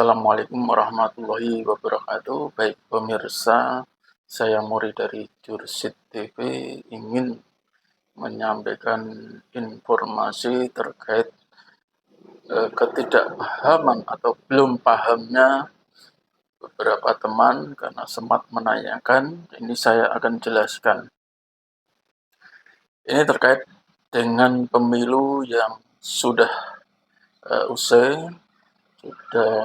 Assalamualaikum warahmatullahi wabarakatuh. Baik pemirsa, saya Muri dari Jursit TV ingin menyampaikan informasi terkait ketidakpahaman atau belum pahamnya beberapa teman karena sempat menanyakan. Ini saya akan jelaskan. Ini terkait dengan pemilu yang sudah usai, sudah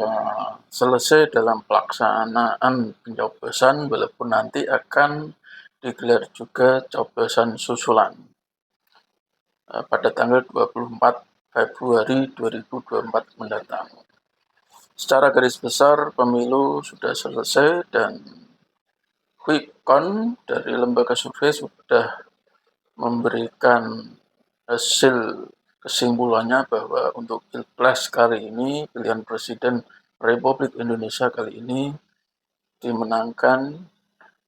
selesai dalam pelaksanaan pencoblosan, walaupun nanti akan digelar juga coblosan susulan pada tanggal 24 Februari 2024 mendatang. Secara garis besar pemilu sudah selesai dan quick count dari lembaga survei sudah memberikan hasil kesimpulannya bahwa untuk Pilpres kali ini, pilihan Presiden Republik Indonesia kali ini dimenangkan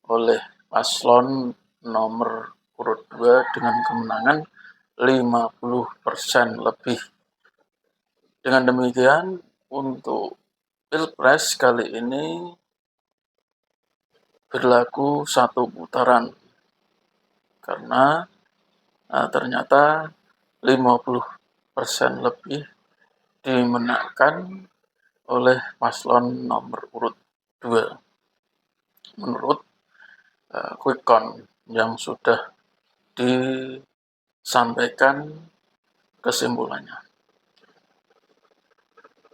oleh paslon nomor urut 2 dengan kemenangan 50% lebih. Dengan demikian, untuk Pilpres kali ini berlaku satu putaran karena ternyata 50% lebih dimenangkan oleh paslon nomor urut 2 menurut quick count yang sudah disampaikan kesimpulannya.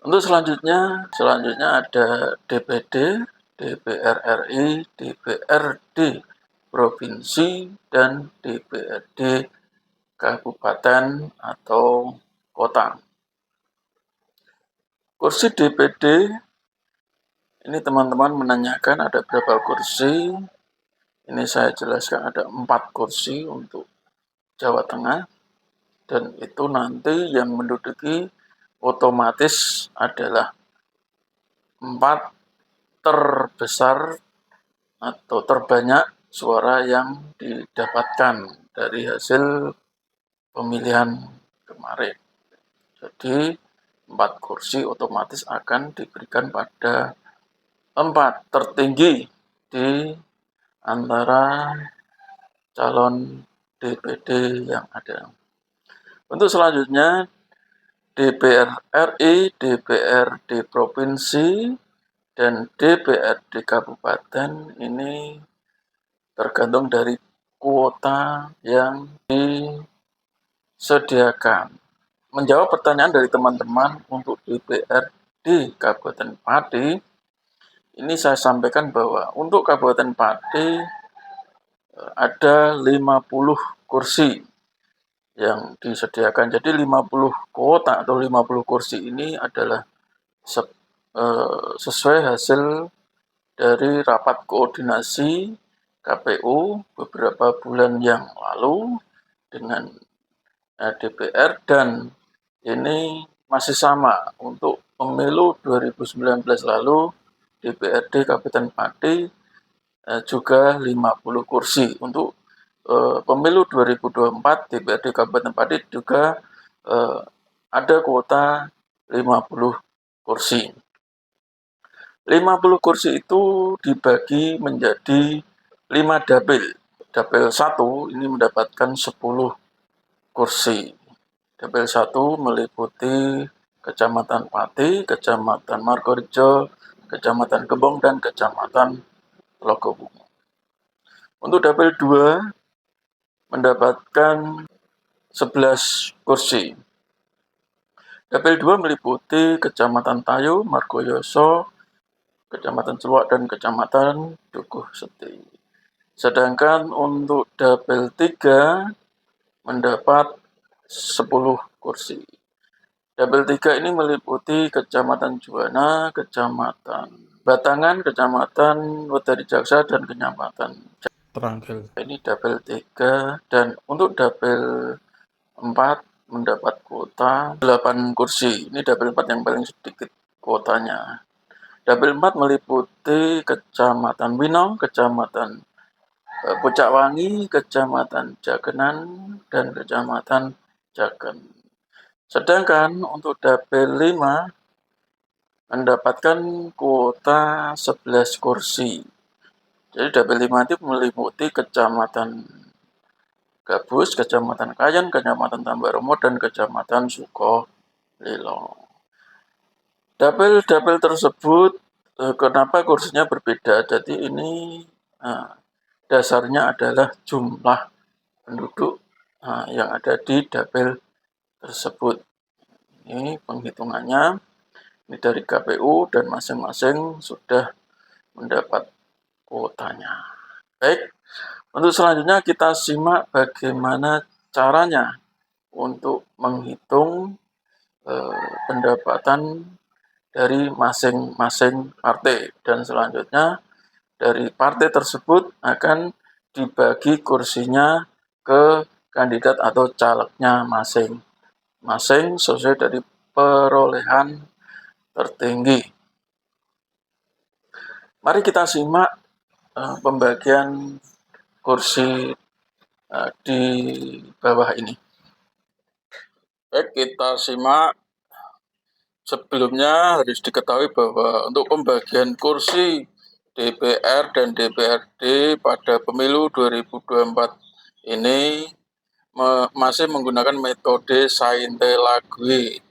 Untuk selanjutnya ada DPD, DPR RI, DPRD Provinsi, dan DPRD Kabupaten atau Kota. Kursi DPD, ini teman-teman menanyakan ada berapa kursi. Ini saya jelaskan ada 4 kursi untuk Jawa Tengah, dan itu nanti yang menduduki otomatis adalah 4 terbesar atau terbanyak suara yang didapatkan dari hasil pemilihan kemarin. Jadi 4 kursi otomatis akan diberikan pada 4 tertinggi di antara calon DPD yang ada. Untuk selanjutnya DPR RI, DPRD Provinsi, dan DPRD Kabupaten ini tergantung dari kuota yang disediakan. Menjawab pertanyaan dari teman-teman untuk DPRD Kabupaten Pati, ini saya sampaikan bahwa untuk Kabupaten Pati ada 50 kursi yang disediakan. Jadi 50 kuota atau 50 kursi ini adalah sesuai hasil dari rapat koordinasi KPU beberapa bulan yang lalu dengan DPR, dan ini masih sama untuk pemilu 2019 lalu. DPRD Kabupaten Pati juga 50 kursi. Untuk pemilu 2024 DPRD Kabupaten Pati juga ada kuota 50 kursi. 50 kursi itu dibagi menjadi 5 dapil. Dapil 1 ini mendapatkan 10 kursi. Dapil 1 meliputi Kecamatan Pati, Kecamatan Margorejo, Kecamatan Gembong, dan Kecamatan Logobungu. Untuk Dapil 2 mendapatkan 11 kursi. Dapil 2 meliputi Kecamatan Tayu, Margoyoso, Kecamatan Celuak, dan Kecamatan Dukuh Seti. Sedangkan untuk Dapil 3 mendapat 10 kursi. Dapil 3 ini meliputi Kecamatan Juwana, Kecamatan Batangan, Kecamatan Wedari Jaksa, dan Kecamatan Tranggil. Ini Dapil 3, dan untuk Dapil 4 mendapat kuota 8 kursi. Ini Dapil 4 yang paling sedikit kuotanya. Dapil 4 meliputi Kecamatan Winong, Kecamatan Pucakwangi, Kecamatan Jagenan, dan Kecamatan Jagen. Sedangkan untuk Dapil 5 mendapatkan kuota 11 kursi. Jadi dapil 5 itu meliputi Kecamatan Gabus, Kecamatan Kayan, Kecamatan Tambaromo, dan Kecamatan Sukolilo. Dapil-dapil tersebut kenapa kursinya berbeda? Jadi ini dasarnya adalah jumlah penduduk yang ada di dapil tersebut. Ini penghitungannya, ini dari KPU dan masing-masing sudah mendapat kuotanya. Baik, untuk selanjutnya kita simak bagaimana caranya untuk menghitung pendapatan dari masing-masing partai, dan selanjutnya dari partai tersebut akan dibagi kursinya ke kandidat atau calegnya masing-masing sesuai dari perolehan tertinggi. Mari kita simak pembagian kursi di bawah ini. Baik, kita simak. Sebelumnya harus diketahui bahwa untuk pembagian kursi DPR dan DPRD pada pemilu 2024 ini masih menggunakan metode Sainte-Laguë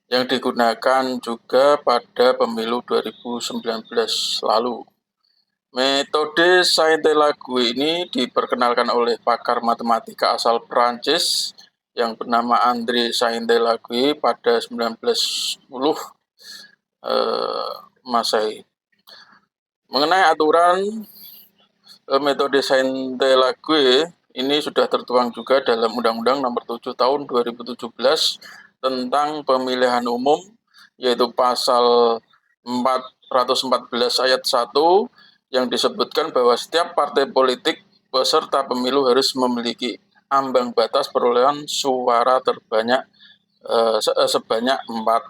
yang digunakan juga pada pemilu 2019 lalu. Metode Sainte-Laguë ini diperkenalkan oleh pakar matematika asal Prancis yang bernama André Sainte-Laguë pada 1910 Masehi. Mengenai aturan metode Sainte-Laguë ini sudah tertuang juga dalam Undang-Undang Nomor 7 Tahun 2017 tentang pemilihan umum, yaitu pasal 414 ayat 1 yang disebutkan bahwa setiap partai politik peserta pemilu harus memiliki ambang batas perolehan suara terbanyak sebanyak 4%.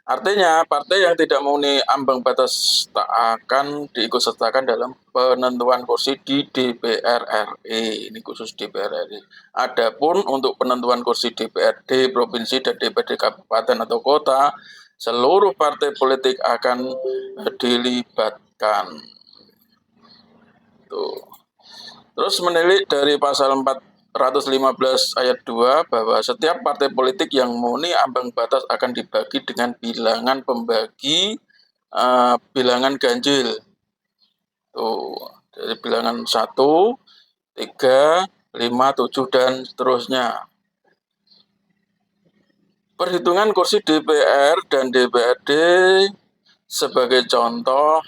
Artinya, partai yang tidak memenuhi ambang batas tak akan diikutsertakan dalam penentuan kursi di DPR RI. Ini khusus DPR RI. Adapun untuk penentuan kursi DPRD provinsi dan DPRD kabupaten atau kota, seluruh partai politik akan dilibatkan. Tuh. Terus menilik dari pasal 415 ayat 2 bahwa setiap partai politik yang memenuhi ambang batas akan dibagi dengan bilangan pembagi bilangan ganjil. Tuh, dari bilangan 1, 3, 5, 7, dan seterusnya. Perhitungan kursi DPR dan DPRD sebagai contoh,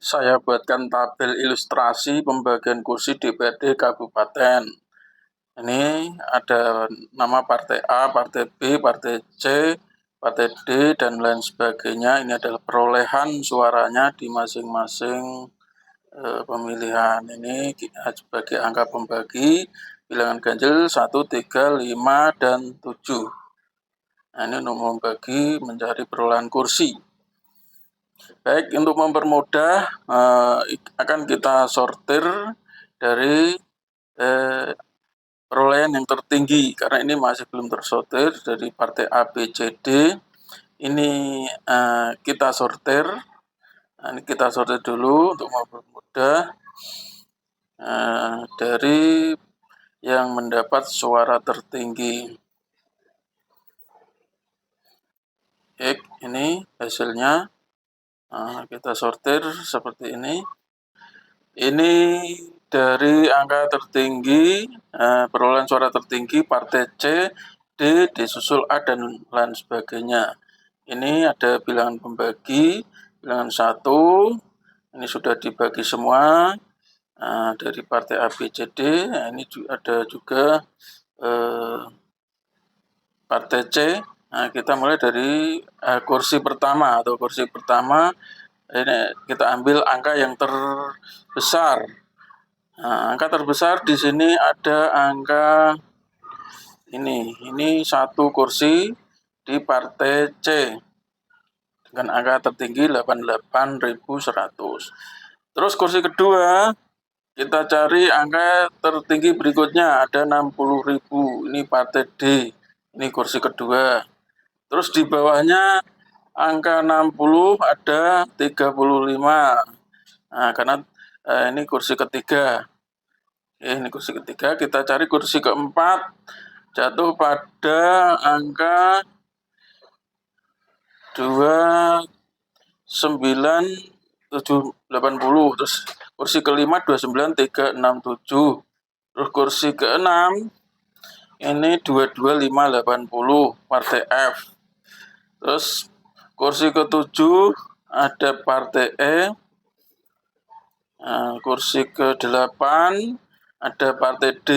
saya buatkan tabel ilustrasi pembagian kursi DPRD kabupaten. Ini ada nama partai A, partai B, partai C, partai D, dan lain sebagainya. Ini adalah perolehan suaranya di masing-masing pemilihan. Ini sebagai angka pembagi bilangan ganjil 1, 3, 5, dan 7. Nah, ini untuk membagi mencari perolehan kursi. Baik, untuk mempermudah akan kita sortir dari perolehan yang tertinggi, karena ini masih belum tersortir dari partai A, B, C, D. Ini kita sortir. Nah, ini kita sortir dulu untuk mempermudah dari yang mendapat suara tertinggi. Baik, ini hasilnya. Kita sortir seperti ini. Ini dari angka tertinggi, perolehan suara tertinggi partai C, D, disusul A, dan lain sebagainya. Ini ada bilangan pembagi, bilangan 1, ini sudah dibagi semua dari partai A, B, C, D. Nah, ini ada juga partai C. Nah, kita mulai dari kursi pertama atau kursi pertama. Ini kita ambil angka yang terbesar. Nah, angka terbesar di sini ada angka ini 1 kursi di partai C dengan angka tertinggi 88.100. Terus kursi kedua kita cari angka tertinggi berikutnya ada 60.000. Ini partai D. Ini kursi kedua. Terus di bawahnya angka 60 ada 35. Nah, karena ini kursi ketiga. Ini kursi ketiga, kita cari kursi keempat, jatuh pada angka 29,780. Terus kursi kelima 29,367. Terus kursi keenam ini 22,580 partai F. Terus kursi ketujuh ada partai E. Nah, kursi ke-8 ada partai D.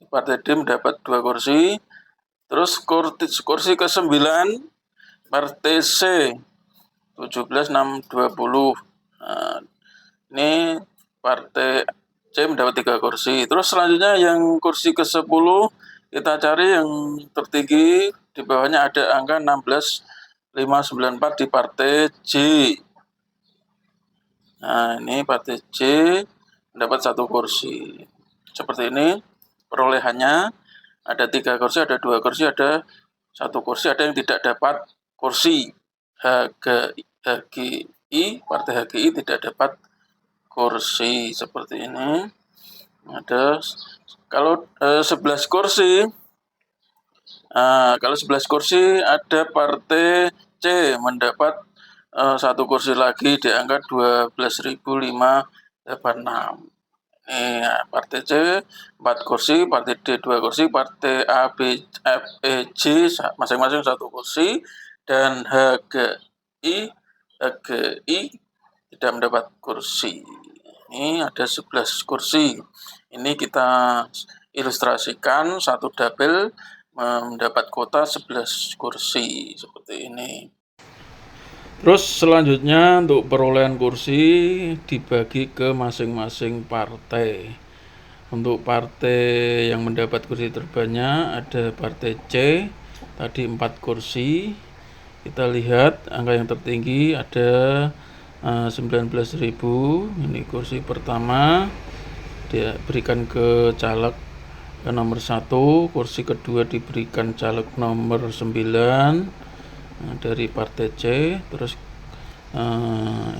Partai D mendapat 2 kursi. Terus kursi ke-9 partai C 17,620. Nah, ini partai C mendapat 3 kursi. Terus selanjutnya yang kursi ke-10 kita cari yang tertinggi, di bawahnya ada angka 16,594 di partai J. Nah, ini partai J mendapat 1 kursi. Seperti ini perolehannya, ada 3 kursi, ada 2 kursi, ada 1 kursi, ada yang tidak dapat kursi. Partai HGI tidak dapat kursi. Seperti ini. Ada kalau 11 kursi, kalau 11 kursi ada partai C mendapat 1 kursi lagi di angka 12.586. Ini partai C 4 kursi, partai D 2 kursi, partai A, B, F, E, J masing-masing 1 kursi, dan HGI tidak mendapat kursi. Ini ada 11 kursi. Ini kita ilustrasikan satu dapil mendapat kuota 11 kursi seperti ini. Terus selanjutnya untuk perolehan kursi dibagi ke masing-masing partai. Untuk partai yang mendapat kursi terbanyak ada partai C, tadi 4 kursi. Kita lihat angka yang tertinggi ada 19.000. Ini kursi pertama dia berikan ke caleg ke nomor 1, kursi kedua diberikan caleg nomor 9 dari partai C. Terus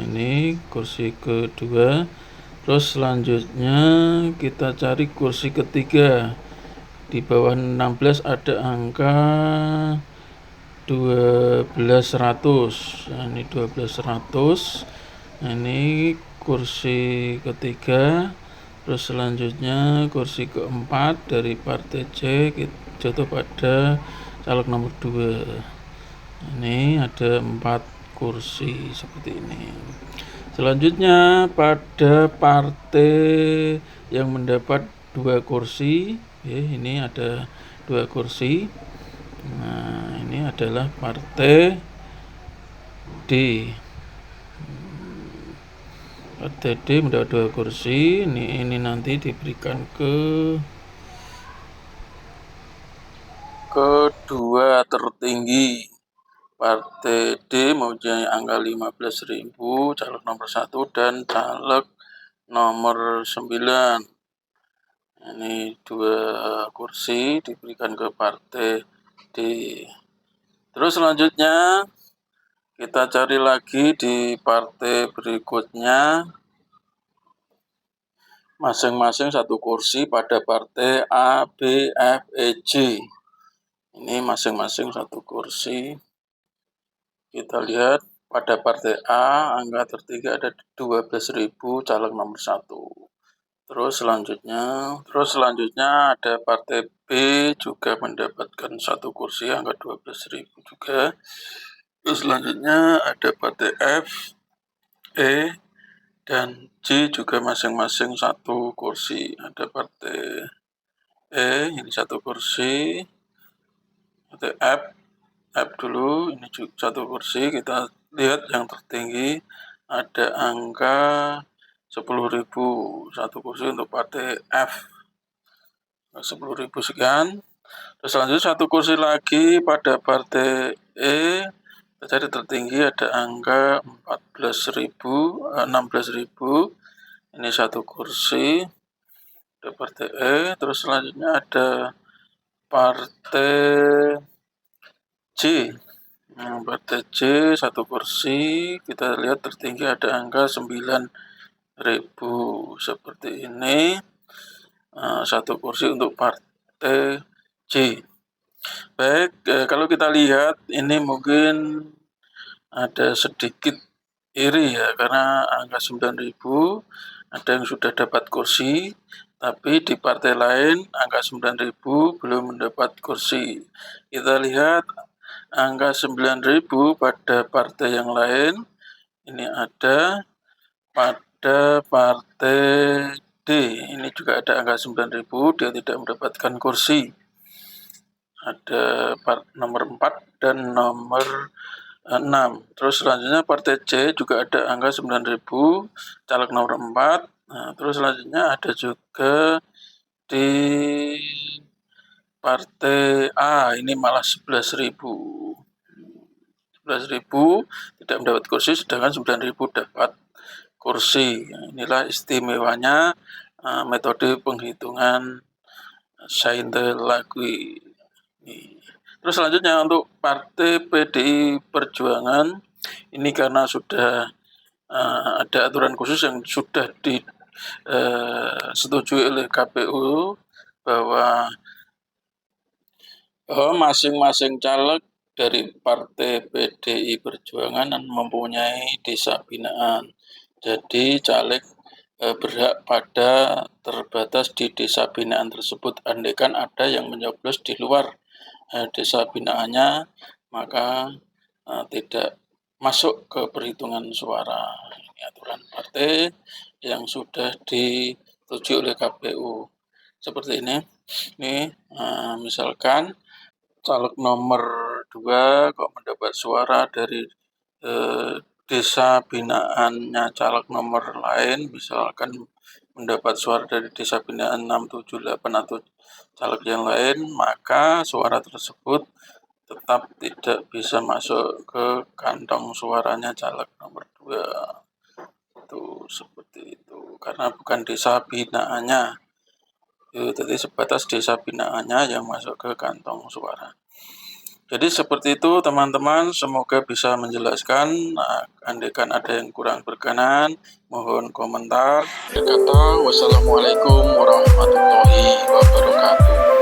ini kursi kedua. Terus selanjutnya kita cari kursi ketiga. Di bawah 16 ada angka 1200. Nah, ini 1200. Nah, ini kursi ketiga. Terus selanjutnya kursi keempat dari partai C jatuh pada caleg nomor 2. Ini ada 4 kursi seperti ini. Selanjutnya pada partai yang mendapat 2 kursi, ini ada 2 kursi. Nah, ini adalah partai D. Partai D mendapat 2 kursi. Ini nanti diberikan kedua tertinggi. Partai D mempunyai angka 15.000, caleg nomor 1 dan caleg nomor 9. Ini 2 kursi diberikan ke partai D. Terus selanjutnya kita cari lagi di partai berikutnya, masing-masing 1 kursi pada partai A, B, F, E, J. Ini masing-masing 1 kursi. Kita lihat pada partai A angka tertinggi ada 12.000, caleg nomor 1. Terus selanjutnya ada partai B juga mendapatkan 1 kursi angka 12.000 juga. Terus selanjutnya ada partai F, E, dan J juga masing-masing 1 kursi. Ada partai E ini 1 kursi, partai F dulu ini juga 1 kursi. Kita lihat yang tertinggi ada angka 10.000, 1 kursi untuk partai F, 10.000 sekian. Terus selanjutnya 1 kursi lagi pada partai E, jadi tertinggi ada angka 16.000. Ini 1 kursi ada partai E. Terus selanjutnya ada partai J. Partai C 1 kursi, kita lihat tertinggi ada angka 9.000 seperti ini. 1 kursi untuk partai C. Baik, kalau kita lihat ini mungkin ada sedikit iri ya, karena angka 9.000 ada yang sudah dapat kursi, tapi di partai lain angka 9.000 belum mendapat kursi. Kita lihat angka 9.000 pada partai yang lain, ini ada pada partai D, ini juga ada angka 9.000, dia tidak mendapatkan kursi. Ada nomor 4 dan nomor 6. Terus selanjutnya partai C juga ada angka 9.000, caleg nomor 4. Nah, terus selanjutnya ada juga di partai A, ini malah 11.000. 11.000 tidak mendapat kursi, sedangkan 9.000 dapat kursi. Inilah istimewanya metode penghitungan Saintelagui. Terus selanjutnya untuk partai PDI Perjuangan, ini karena sudah ada aturan khusus yang sudah disetujui oleh KPU bahwa masing-masing caleg dari partai PDI Perjuangan mempunyai desa binaan. Jadi caleg berhak pada terbatas di desa binaan tersebut. Andaikan ada yang menyoblos di luar desa binaannya, maka tidak masuk ke perhitungan suara. Ini aturan partai yang sudah disetujui oleh KPU. Seperti ini. Ini misalkan caleg nomor 2 kok mendapat suara dari desa binaannya caleg nomor lain, misalkan mendapat suara dari desa binaan 6, 7, 8 atau caleg yang lain, maka suara tersebut tetap tidak bisa masuk ke kantong suaranya caleg nomor 2. Itu seperti itu, karena bukan desa binaannya. Jadi sebatas desa binaannya yang masuk ke kantong suara. Jadi seperti itu teman-teman, semoga bisa menjelaskan. Andaikan ada yang kurang berkenan, mohon komentar. Kata wassalamualaikum warahmatullahi wabarakatuh.